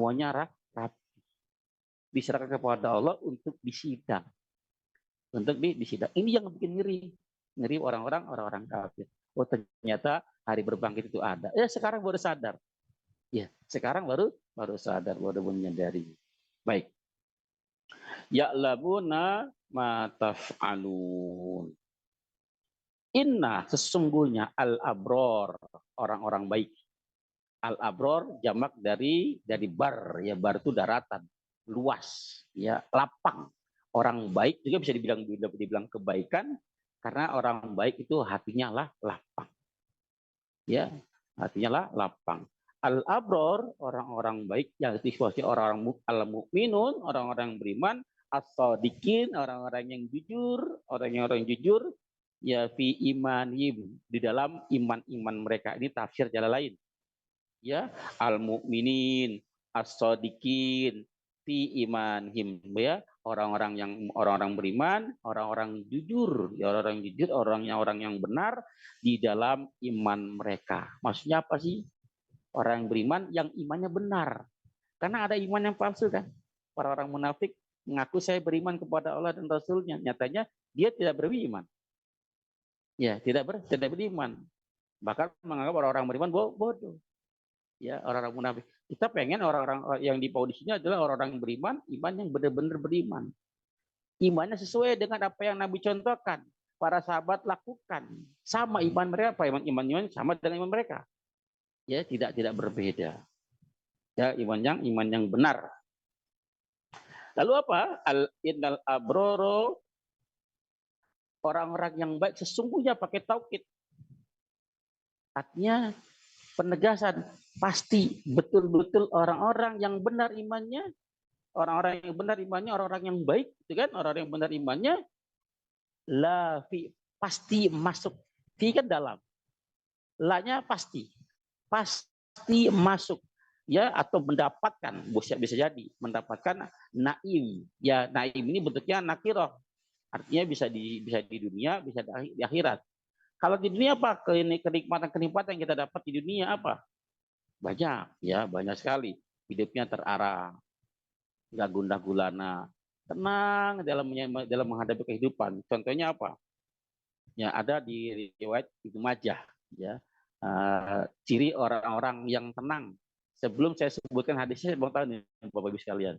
semuanya rapi, diserahkan kepada Allah untuk disidang, disidang. Ini yang bikin ngeri orang-orang kafir. Oh, ternyata hari berbangkit itu ada. Ya sekarang baru sadar. Ya sekarang baru sadar, baru menyadari. Baik. Ya'lamuna ma taf'alun. Inna, sesungguhnya al-abror, orang-orang baik. Al-abror jamak dari bar, ya bar itu daratan, luas, ya lapang. Orang baik juga bisa dibilang kebaikan, karena orang baik itu hatinya lah lapang. Ya, hatinya lah lapang. Al-abror, orang-orang baik yang disebut orang-orang al-mu'minun, orang-orang beriman, as-sadiqin, orang-orang yang jujur, ya fi imanihim, di dalam iman mereka. Ini tafsir jalan lain. Ya, al-mu'minin, as-sadiqin, fi imanihim, ya, orang-orang beriman, orang-orang jujur, ya, orang yang benar di dalam iman mereka. Maksudnya apa sih? Orang yang beriman yang imannya benar. Karena ada iman yang palsu kan. Para orang munafik mengaku saya beriman kepada Allah dan Rasulnya. Nyatanya dia tidak beriman. Ya, tidak beriman. Bahkan menganggap orang-orang beriman bodoh. Ya, orang-orang munafik. Kita pengen orang-orang yang di sini adalah orang-orang beriman, iman yang benar-benar beriman. Imannya sesuai dengan apa yang Nabi contohkan, para sahabat lakukan. Sama iman mereka, iman sama dengan iman mereka. Ya, tidak berbeda. Ya, iman yang benar. Lalu apa? Innal abroro, orang-orang yang baik sesungguhnya pakai taukid. Artinya penegasan, pasti betul-betul orang-orang yang benar imannya, orang-orang yang baik, itu kan, orang-orang yang benar imannya, la fi, pasti masuk. Fi kan dalam, la-nya pasti masuk, ya, atau mendapatkan, bisa jadi mendapatkan naim. Ya, naim ini bentuknya nakirah, artinya bisa di dunia, bisa di akhirat. Kalau di dunia apa? Kenikmatan yang kita dapat di dunia apa? Banyak, ya, banyak sekali. Hidupnya terarah, nggak gundah gulana, tenang dalam menghadapi kehidupan. Contohnya apa? Ya, ada di riwayat Ibnu Majah, ya. Ciri orang-orang yang tenang. Sebelum saya sebutkan hadisnya, saya mau tahu nih Bapak Ibu sekalian.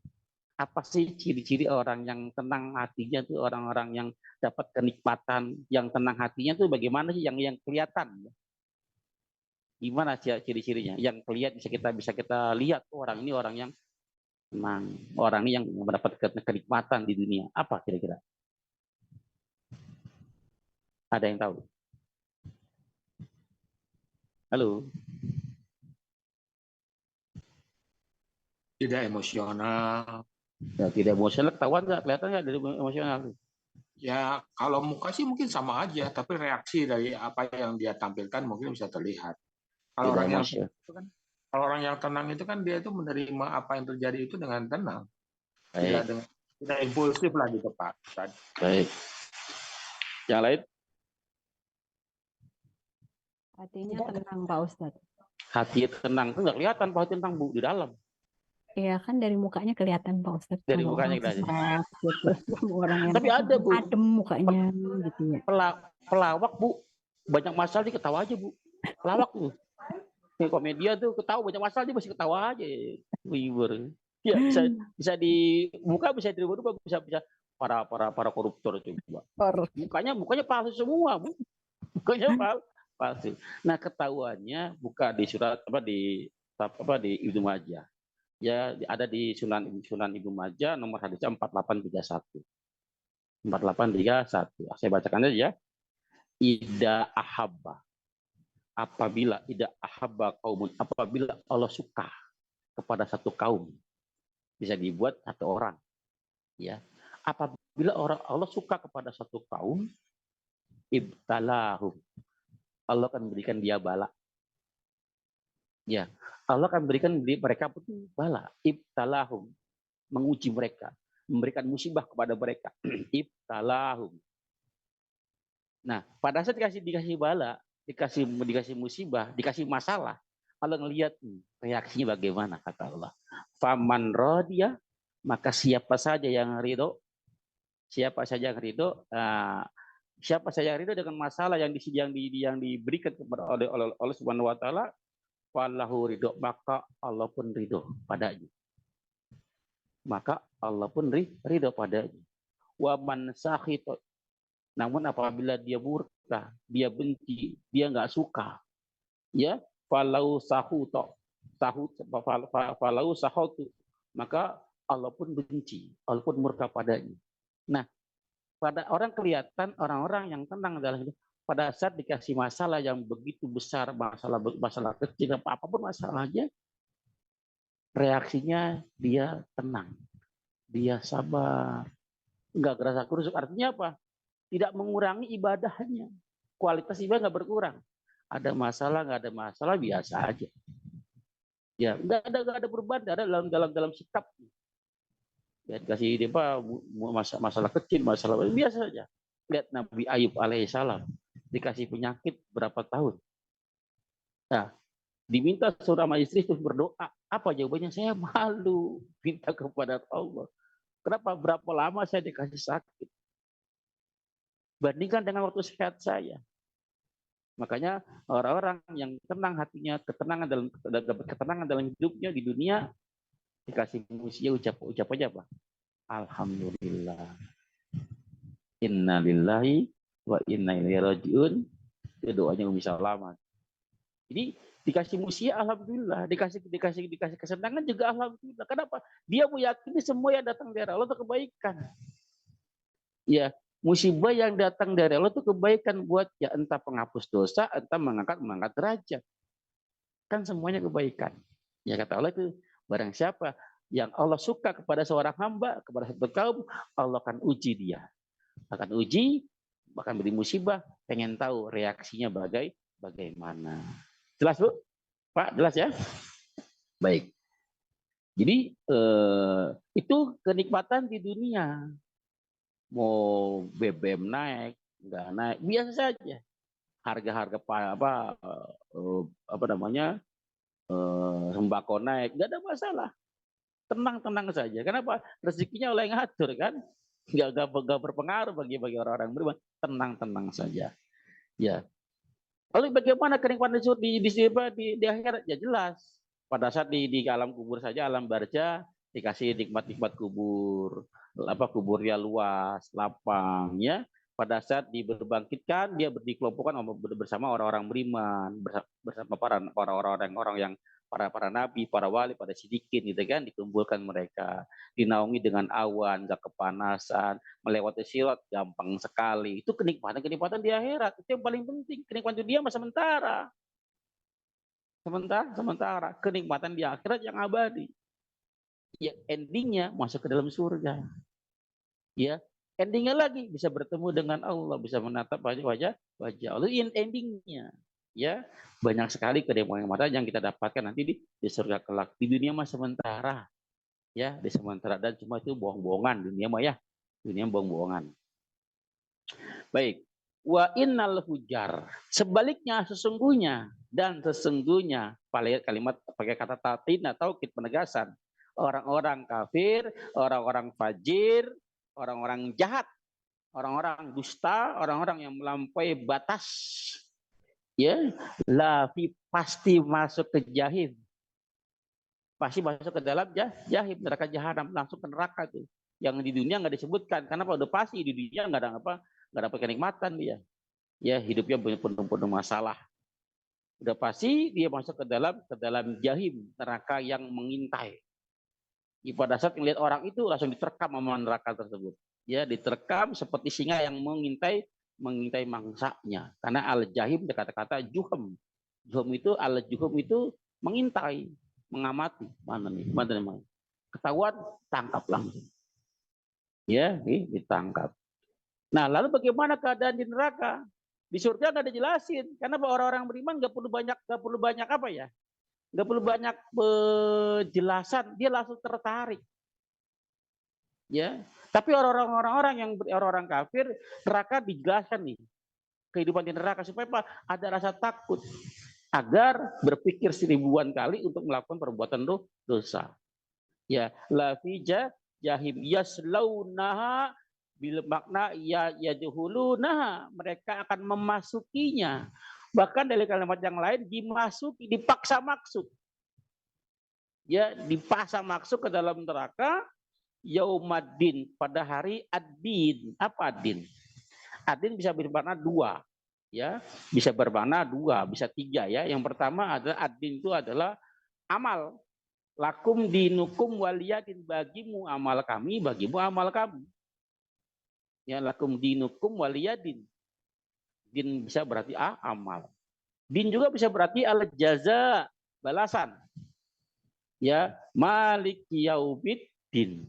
Apa sih ciri-ciri orang yang tenang hatinya tuh, orang-orang yang dapat kenikmatan, yang tenang hatinya tuh bagaimana sih yang kelihatan? Gimana ciri-cirinya? Yang kelihatan bisa kita lihat, orang ini orang yang tenang, orang ini yang mendapat kenikmatan di dunia. Apa kira-kira? Ada yang tahu? Halo? Tidak emosional. Ya, tidak emosional, ketahuan nggak? Kelihatan nggak dari emosional? Ya, kalau muka sih mungkin sama aja, tapi reaksi dari apa yang dia tampilkan mungkin bisa terlihat. Kalau Tidak orang yang emosional. kalau orang yang tenang itu kan dia itu menerima apa yang terjadi itu dengan tenang, Baik. tidak impulsif lah gitu Pak. Baik. Yang lain? Hatinya tenang Pak Ustadz. Hati tenang itu nggak kelihatan, Pak, tenang Bu, di dalam. Iya kan dari mukanya kelihatan Pak Ustadz. Dari Kalau mukanya orang kelihatan. sesak, gitu. Orang yang Tapi ada Bu, adem mukanya gitu ya. pelawak Bu, banyak masalah dia ketawa aja Bu. Pelawak tuh. Komedian tuh ketawa banyak masalah dia masih ketawa aja. Wibur. Ya, bisa di muka, bisa dirubah-rubah, bisa para koruptor coba. Mukanya palsu semua, Bu. Mukanya palsu. Nah, ketahuannya buka di surat di Ibnu Majah. Ya, ada di Sunan Ibnu Majah nomor hadisnya 4831. 4831. Saya bacakan aja ya. Ida ahabba, apabila kaumun, apabila Allah suka kepada satu kaum, bisa dibuat satu orang, ya. Apabila Allah suka kepada satu kaum, ibtalahum, Allah akan berikan dia bala. Ya, Allah akan berikan mereka betul bala, ibtalahum, menguji mereka, memberikan musibah kepada mereka. Ibtalahum. Nah, pada saat dikasih bala, dikasih musibah, dikasih masalah, Allah ngelihat reaksinya bagaimana, kata Allah. Faman radiya, maka siapa saja yang ridho, siapa saja yang ridho, siapa saja yang ridho dengan masalah yang diberikan kepada oleh Allah Subhanahu wa taala, falahu ridho, maka Allah pun ridho padanya. Maka Allah pun ridho padanya. Wa man sakhita, namun apabila dia murka, dia benci, dia nggak suka, ya, falau sahuto, falau sahutu, maka Allah pun benci, Allah pun murka padanya. Nah, pada orang kelihatan orang-orang yang tenang dalam hidup, pada saat dikasih masalah yang begitu besar, masalah kecil, apapun masalahnya, reaksinya dia tenang, dia sabar, nggak gerasa kerusuk. Artinya apa? Tidak mengurangi ibadahnya, kualitas ibadah nggak berkurang. Ada masalah, nggak ada masalah, biasa aja. Ya, nggak ada perubahan, ada dalam sikap. Ya, kasih dia apa masalah kecil, masalah biasa saja. Lihat Nabi Ayub alaihissalam dikasih penyakit berapa tahun. Nah, diminta seorang istri itu berdoa. Apa jawabannya? Saya malu minta kepada Allah. Kenapa? Berapa lama saya dikasih sakit? Bandingkan dengan waktu sehat saya. Makanya orang-orang yang tenang hatinya, ketenangan dalam hidupnya di dunia, dikasih musibah ucap aja apa? Alhamdulillah. Inna lillahi wa inna ilaihi rajiun. Itu doanya Umi Salaman. Jadi dikasih musibah alhamdulillah, dikasih kesenangan juga alhamdulillah. Kenapa? Dia meyakini semua yang datang dari Allah itu kebaikan. Ya, musibah yang datang dari Allah itu kebaikan buat ya, entah penghapus dosa, entah mengangkat derajat. Kan semuanya kebaikan. Ya kata Allah itu, barang siapa yang Allah suka kepada seorang hamba, kepada satu kaum, Allah akan uji dia. Akan uji, bahkan beri musibah, pengen tahu reaksinya bagaimana. Jelas Bu? Pak, jelas ya? Baik. Jadi itu kenikmatan di dunia. Mau BBM naik, nggak naik, biasa saja. Harga-harga apa namanya sembako naik, nggak ada masalah. Tenang-tenang saja. Kenapa? Rezekinya oleh yang ngatur kan, nggak berpengaruh bagi orang-orang beriman. Tenang-tenang saja. Ya. Lalu bagaimana kenikmatan di akhirat? Ya jelas. Pada saat di alam kubur saja, alam barza, dikasih nikmat-nikmat kubur, kuburnya luas, lapang, ya. Pada saat diberbangkitkan, dia dikelompokkan bersama orang-orang beriman, bersama para orang-orang yang para nabi, para wali, para sidikin, gitu kan, dikumpulkan mereka, dinaungi dengan awan, gak kepanasan, melewati sirat gampang sekali. Itu kenikmatan di akhirat. Itu yang paling penting. Kenikmatan dunia masa sementara kenikmatan di akhirat yang abadi. Ya, endingnya masuk ke dalam surga. Ya, endingnya lagi bisa bertemu dengan Allah, bisa menatap wajah Allah. Endingnya, ya, banyak sekali kenikmatan yang kita dapatkan nanti di surga kelak. Di dunia mah sementara, ya, di sementara, dan cuma itu bohong-bohongan dunia mah ya, dunia bohong-bohongan. Baik, wa innal fujar, sebaliknya sesungguhnya kalimat pakai kata tatin atau penegasan. Orang-orang kafir, orang-orang fajir, orang-orang jahat, orang-orang dusta, orang-orang yang melampaui batas, ya, pasti masuk ke jahim, pasti masuk ke dalam jahim, neraka jahanam, langsung ke neraka tuh. Yang di dunia nggak disebutkan, karena udah pasti di dunia nggak ada kenikmatan dia, ya, hidupnya penuh masalah. Udah pasti dia masuk ke dalam jahim, neraka yang mengintai. Pada saat melihat orang itu langsung diterkam sama neraka tersebut. Ya, diterkam seperti singa yang mengintai mangsanya. Karena al-jahim kata-kata juhum. Juhum itu mengintai, mengamati. Mana nih? Ketahuan, tangkap langsung. Ya, ditangkap. Nah, lalu bagaimana keadaan di neraka? Di surga nggak dijelasin. Karena orang-orang beriman nggak perlu banyak apa ya? Nggak perlu banyak penjelasan, dia langsung tertarik. Ya, tapi orang-orang kafir, neraka dijelaskan nih kehidupan di neraka supaya apa? Ada rasa takut. agar berpikir 1000-an kali untuk melakukan perbuatan dosa. Ya, la fi jahim yaslaunaha bil makna ya yadkhulunaha, mereka akan memasukinya. Bahkan dari kalimat yang lain dimasuki, dipaksa masuk. Ya, dipaksa masuk ke dalam neraka yaumaddin, pada hari ad-din. Apa ad-din? Ad-din bisa bermakna dua, ya, bisa bermakna dua, bisa tiga, ya. Yang pertama adalah ad-din itu adalah amal. Lakum dinukum waliyadin, bagimu amal kami, bagimu amal kamu. Ya, lakum dinukum waliyadin. Din bisa berarti amal. Din juga bisa berarti al jaza, balasan. Ya, malik yaumiddin,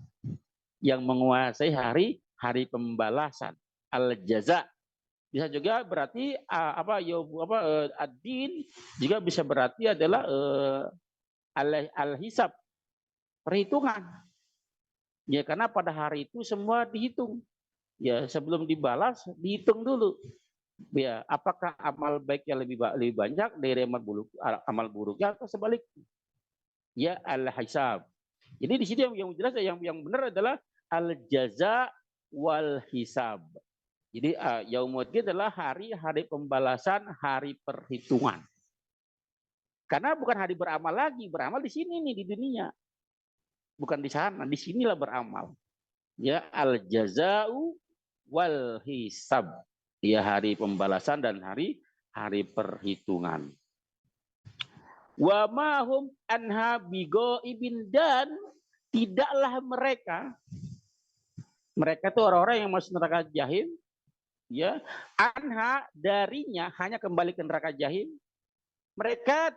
yang menguasai hari pembalasan. Al jaza bisa juga berarti ad-din juga bisa berarti adalah al hisab, perhitungan. Ya, karena pada hari itu semua dihitung. Ya, sebelum dibalas dihitung dulu. Ya, apakah amal baiknya lebih banyak dari amal buruknya atau sebaliknya. Ya, al hisab. Jadi di sini yang jelas yang benar adalah al jaza wal hisab. Jadi yaumuddin adalah hari pembalasan, hari perhitungan. Karena bukan hari beramal lagi, beramal di sini nih, di dunia. Bukan di sana, di sinilah beramal. Ya, al jazau wal hisab. Ya, hari pembalasan dan hari perhitungan. Wa mahum anha bigoibin, dan tidaklah mereka itu orang-orang yang masuk neraka jahim, ya, anha, darinya, hanya kembali ke neraka jahim. Mereka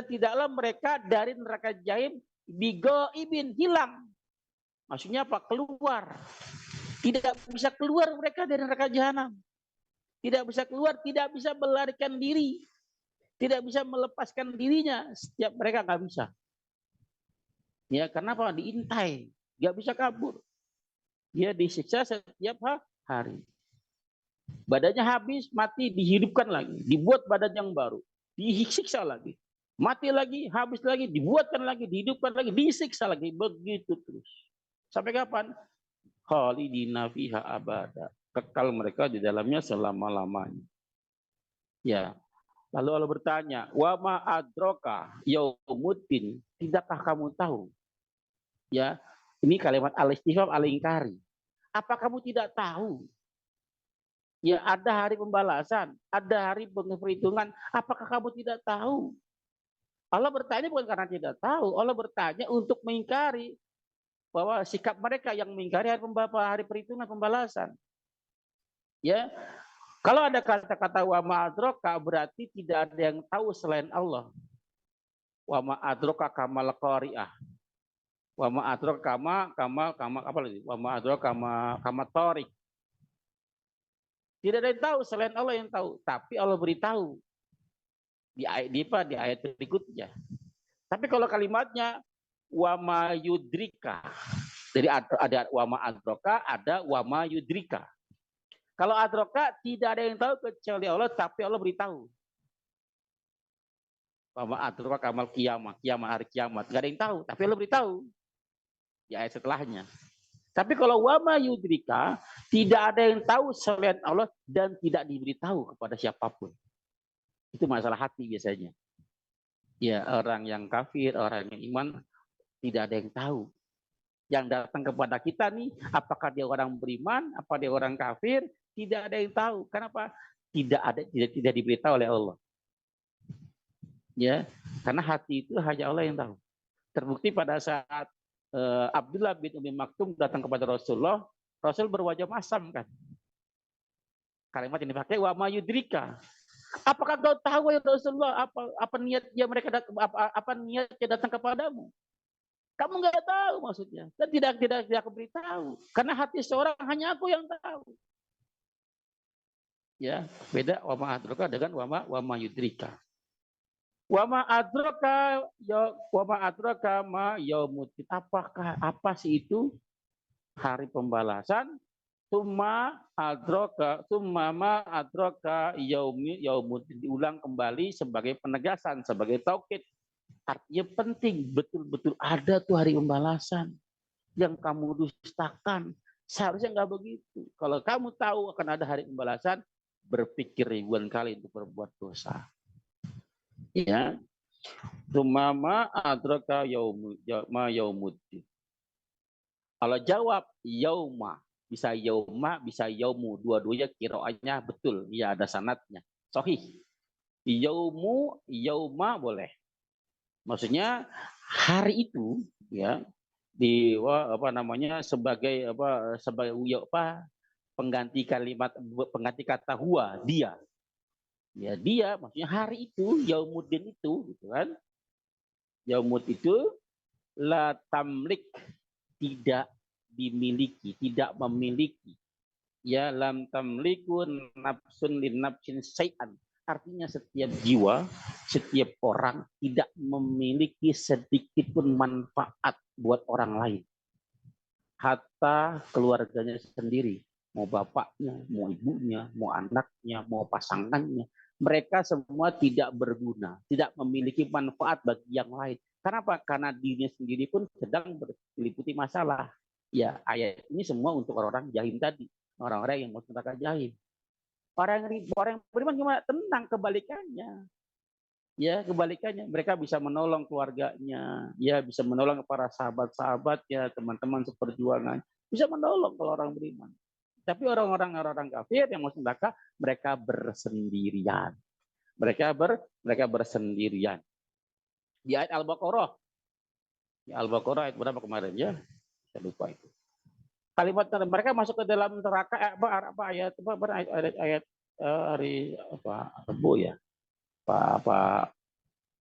tidaklah mereka dari neraka jahim bigoibin, hilang. Maksudnya apa? Keluar. Tidak bisa keluar mereka dari neraka jahanam. Tidak bisa keluar, tidak bisa melarikan diri. Tidak bisa melepaskan dirinya. Setiap mereka nggak bisa. Ya, karena apa? Diintai. Nggak bisa kabur. Dia disiksa setiap hari. Badannya habis, mati, dihidupkan lagi. Dibuat badan yang baru. Disiksa lagi. Mati lagi, habis lagi, dibuatkan lagi, dihidupkan lagi, disiksa lagi. Begitu terus. Sampai kapan? Khalidina fiha abada. Kekal mereka di dalamnya selama-lamanya. Ya. Lalu Allah bertanya, wa ma adroka yaumuddin, tidakkah kamu tahu? Ya, ini kalimat al-istifham al-ingkari. Apa kamu tidak tahu? Ya, ada hari pembalasan, ada hari perhitungan. Apakah kamu tidak tahu? Allah bertanya bukan karena tidak tahu, Allah bertanya untuk mengingkari bahwa sikap mereka yang mengingkari hari perhitungan pembalasan. Ya, kalau ada kata-kata wa ma adroka, berarti tidak ada yang tahu selain Allah. Wa ma adroka kamal qari'ah. Wa ma adroka kama apa lagi? Wa ma adroka kama torik. Tidak ada yang tahu selain Allah yang tahu, tapi Allah beritahu di ayat berikutnya. Tapi kalau kalimatnya wa ma yudrika, jadi ada wa ma adroka, ada wa ma yudrika. Kalau adroka tidak ada yang tahu kecuali Allah, tapi Allah beritahu. Wa ma adroka kamal kiamat, hari kiamat, nggak ada yang tahu, tapi Allah beritahu di ayat setelahnya. Tapi kalau wa ma yudrika, tidak ada yang tahu selain Allah dan tidak diberitahu kepada siapapun. Itu masalah hati biasanya. Ya, orang yang kafir, orang yang iman, tidak ada yang tahu. Yang datang kepada kita nih, apakah dia orang beriman, apa dia orang kafir, tidak ada yang tahu. Kenapa? Tidak diberitahu oleh Allah. Ya, karena hati itu hanya Allah yang tahu. Terbukti pada saat Abdullah bin Umi Maktum datang kepada Rasulullah, Rasul berwajah masam kan. Kalimat yang dipakai wa ma yudrika. Apakah kau tahu ya Rasulullah apa niatnya mereka apa niatnya datang kepadamu? Kamu nggak tahu maksudnya. Dan tidak aku beritahu. Karena hati seorang hanya aku yang tahu. Ya, beda wa ma adraka dengan wa ma yudrika. Wa ma adraka ma yaumuddin. Apa sih itu hari pembalasan Summa ma adraka yaumuddin, diulang kembali sebagai penegasan, sebagai taukid. Artinya penting, betul-betul ada tuh hari pembalasan yang kamu dustakan. Seharusnya nggak begitu. Kalau kamu tahu akan ada hari pembalasan, berpikir ribuan kali untuk berbuat dosa. Ya. Summa ma adraka yaumuddin. Kalau jawab yauma, bisa yauma, bisa yaumu, dua-duanya kiroahnya betul, ya ada sanadnya, sahih. Yaumu, yauma boleh. Maksudnya hari itu, ya, sebagai pengganti kalimat, pengganti kata huwa, dia. Ya, dia maksudnya hari itu, yaumuddin itu, gitu kan? Yaumud itu la tamlik, tidak dimiliki, tidak memiliki. Ya, lam tamliku nafsun lin nafsin syai'an. Artinya setiap jiwa, setiap orang tidak memiliki sedikit pun manfaat buat orang lain. Hatta keluarganya sendiri, mau bapaknya, mau ibunya, mau anaknya, mau pasangannya, mereka semua tidak berguna, tidak memiliki manfaat bagi yang lain. Kenapa? Karena dirinya sendiri pun sedang meliputi masalah. Ya, ayat ini semua untuk orang-orang jahim tadi, orang-orang yang mau neraka jahim. Orang yang beriman gimana? Tenang, kebalikannya. Ya, kebalikannya, mereka bisa menolong keluarganya, ya bisa menolong para sahabat-sahabatnya, teman-teman seperjuangan, bisa menolong kalau orang beriman. Tapi orang kafir yang masuk neraka, mereka bersendirian. Mereka bersendirian. Di ayat Al-Baqarah. Di Al-Baqarah ayat berapa kemarin ya? Saya lupa itu. Kalimat mereka masuk ke dalam neraka ayat hari Rabu ya.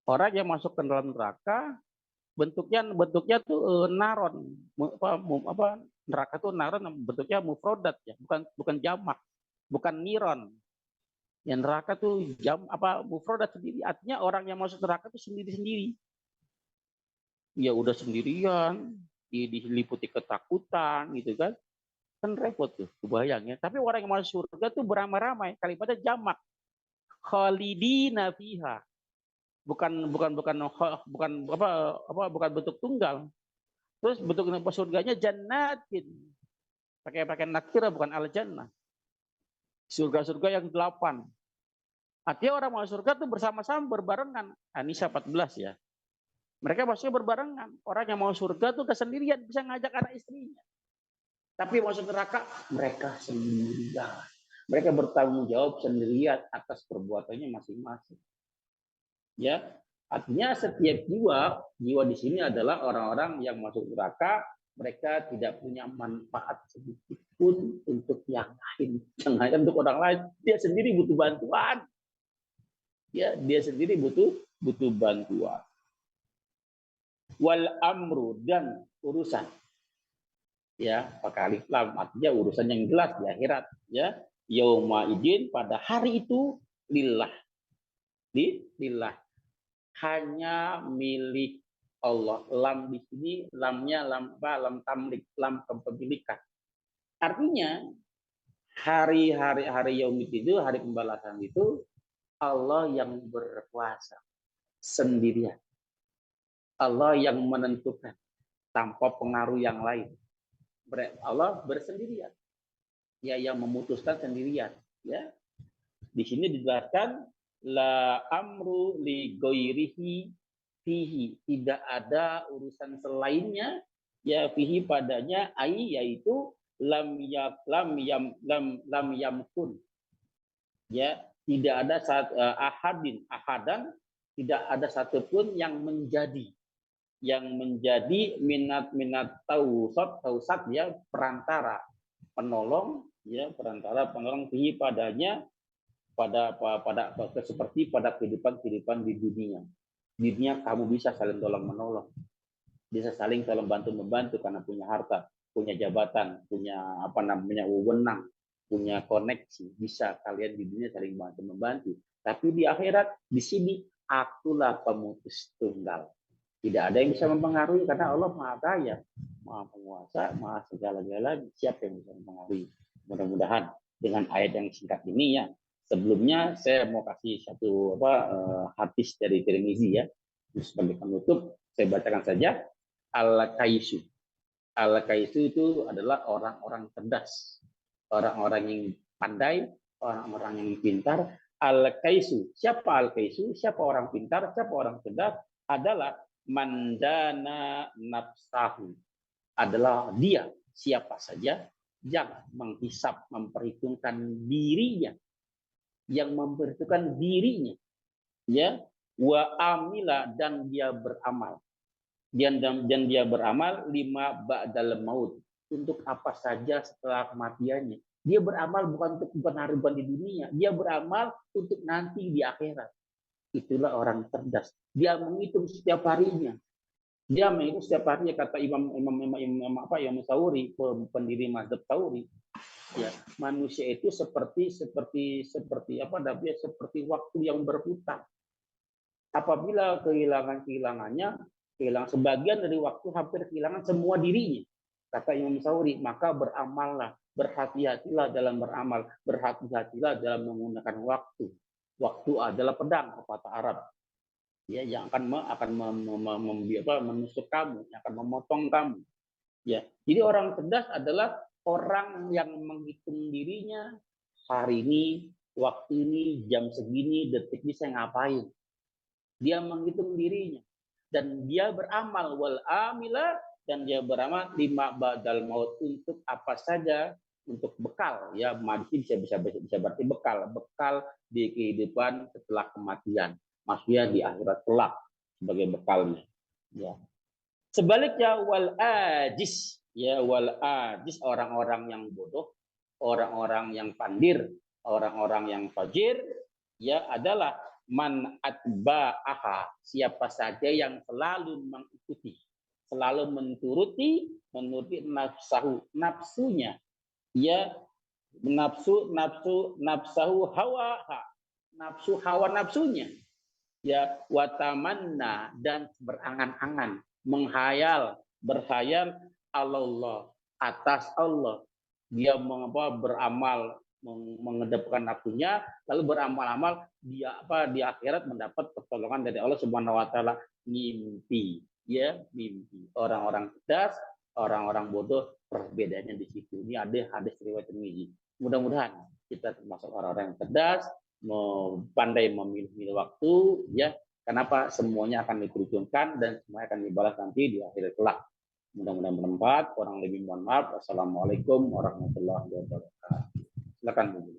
Orang yang masuk ke dalam neraka bentuknya tuh naron. Neraka tuh naron, bentuknya mufrodat ya, bukan jamak, bukan niron. Yang neraka tuh mufrodat sendiri, artinya orang yang masuk neraka tuh sendiri-sendiri. Ya udah sendirian, diliputi ketakutan gitu kan. Kan repot tuh, kebayangnya. Tapi orang yang masuk surga tuh beramai-ramai, kalimatnya jamak. Khalidina fiha. Bukan bentuk tunggal. Terus bentuk surganya jannatin. Pakai nakira, bukan al-jannah. Surga-surga yang 8. Artinya orang masuk surga itu bersama-sama berbarengan. An-Nisa 14 ya. Mereka maksudnya berbarengan. Orang yang mau surga tuh kesendirian, bisa ngajak anak istrinya. Tapi masuk neraka, mereka sendirian. Mereka bertanggung jawab sendirian atas perbuatannya masing-masing. Ya, artinya setiap jiwa di sini adalah orang-orang yang masuk neraka, mereka tidak punya manfaat sedikit pun untuk yang lain. Jangan untuk orang lain, dia sendiri butuh bantuan. Ya, dia sendiri butuh bantuan. Wal amru, dan urusan. Ya, pakai alif lam, artinya urusan yang jelas di akhirat. Ya, yauma idin, pada hari itu lillah. Lillah. Hanya milik Allah. Lam di sini lamnya lam tamlik, lam kepemilikan. Artinya hari yaumid itu, hari pembalasan itu Allah yang berkuasa sendirian. Allah yang menentukan tanpa pengaruh yang lain. Allah bersendirian. Ya, yang memutuskan sendirian, ya. Di sini dijelaskan la amru li ghairihi fihi, tidak ada urusan selainnya ya fihi padanya, yaitu lam yamkun, ya, tidak ada ahadan, tidak ada satupun yang menjadi minat tausat ya, perantara penolong ya, penolong fihi padanya, pada seperti pada kehidupan di dunia. Di dunia kamu bisa saling tolong menolong, bisa saling tolong bantu membantu karena punya harta, punya jabatan, punya wewenang, punya koneksi, bisa kalian di dunia saling bantu membantu. Tapi di akhirat, di sini akulah pemutus tunggal. Tidak ada yang bisa mempengaruhi karena Allah Maha Kaya, Maha Penguasa, Maha segala-galanya. Siapa yang bisa mempengaruhi? Mudah-mudahan dengan ayat yang singkat ini ya. Sebelumnya saya mau kasih satu hadis dari Tirmizi ya. Sebagai penutup saya bacakan saja. Al-Kaisu. Al-Kaisu itu adalah orang-orang cerdas, orang-orang yang pandai, orang-orang yang pintar. Al-Kaisu. Siapa Al-Kaisu? Siapa orang pintar? Siapa orang cerdas? Adalah mandana nafsahu. Adalah dia, siapa saja yang menghisap, memperhitungkan dirinya, yang memperhitungkan dirinya, ya, wa amila, dan dia beramal, dan dia beramal lima ba'dal maut, untuk apa saja setelah kematiannya. Dia beramal bukan untuk benar-benar di dunia, dia beramal untuk nanti di akhirat. Itulah orang cerdas. Dia menghitung setiap harinya. Dia menghitung setiap harinya, kata Imam Tsauri, pendiri mazhab Tsauri. Ya, manusia itu seperti waktu yang berputar. Apabila kehilangan sebagian dari waktu, hampir kehilangan semua dirinya. Kata Imam Tsauri, maka beramallah, berhati-hatilah dalam beramal, berhati-hatilah dalam menggunakan waktu. Waktu adalah pedang, kata Arab. Ya, yang akan menusuk kamu, yang akan memotong kamu. Ya, jadi orang cerdas adalah orang yang menghitung dirinya, hari ini, waktu ini, jam segini, detik ini saya ngapain. Dia menghitung dirinya dan dia beramal wal amila, dan dia beramal lima ba'dal maut, untuk apa saja, untuk bekal ya, mati bisa berarti bekal di kehidupan setelah kematian, maksudnya di akhirat kelak sebagai bekalnya ya. Sebaliknya wal ajis ya, wal ajis, orang-orang yang bodoh, orang-orang yang pandir, orang-orang yang fajir ya, adalah man atba'aha, siapa saja yang selalu mengikuti, selalu menuruti nafsunya ya, nafsahu hawa nafsunya ya, watamanna, dan berangan-angan, berhayal Allah, atas Allah. Dia beramal, menghadapkan nafsunya, lalu beramal-amal, dia di akhirat mendapat pertolongan dari Allah Subhanahu wa taala. Mimpi ya, mimpi. Orang-orang cerdas, orang-orang bodoh, perbedaannya di situ. Ini ada hadis riwayat Tirmizi. Mudah-mudahan kita termasuk orang-orang yang cerdas, pandai memilih waktu ya. Kenapa? Semuanya akan diperhitungkan dan semuanya akan dibalas nanti di akhir kelak. Mudah-mudahan bermanfaat. Kurang lebih mohon maaf. Wassalamualaikum warahmatullahi wabarakatuh. Silakan Bu.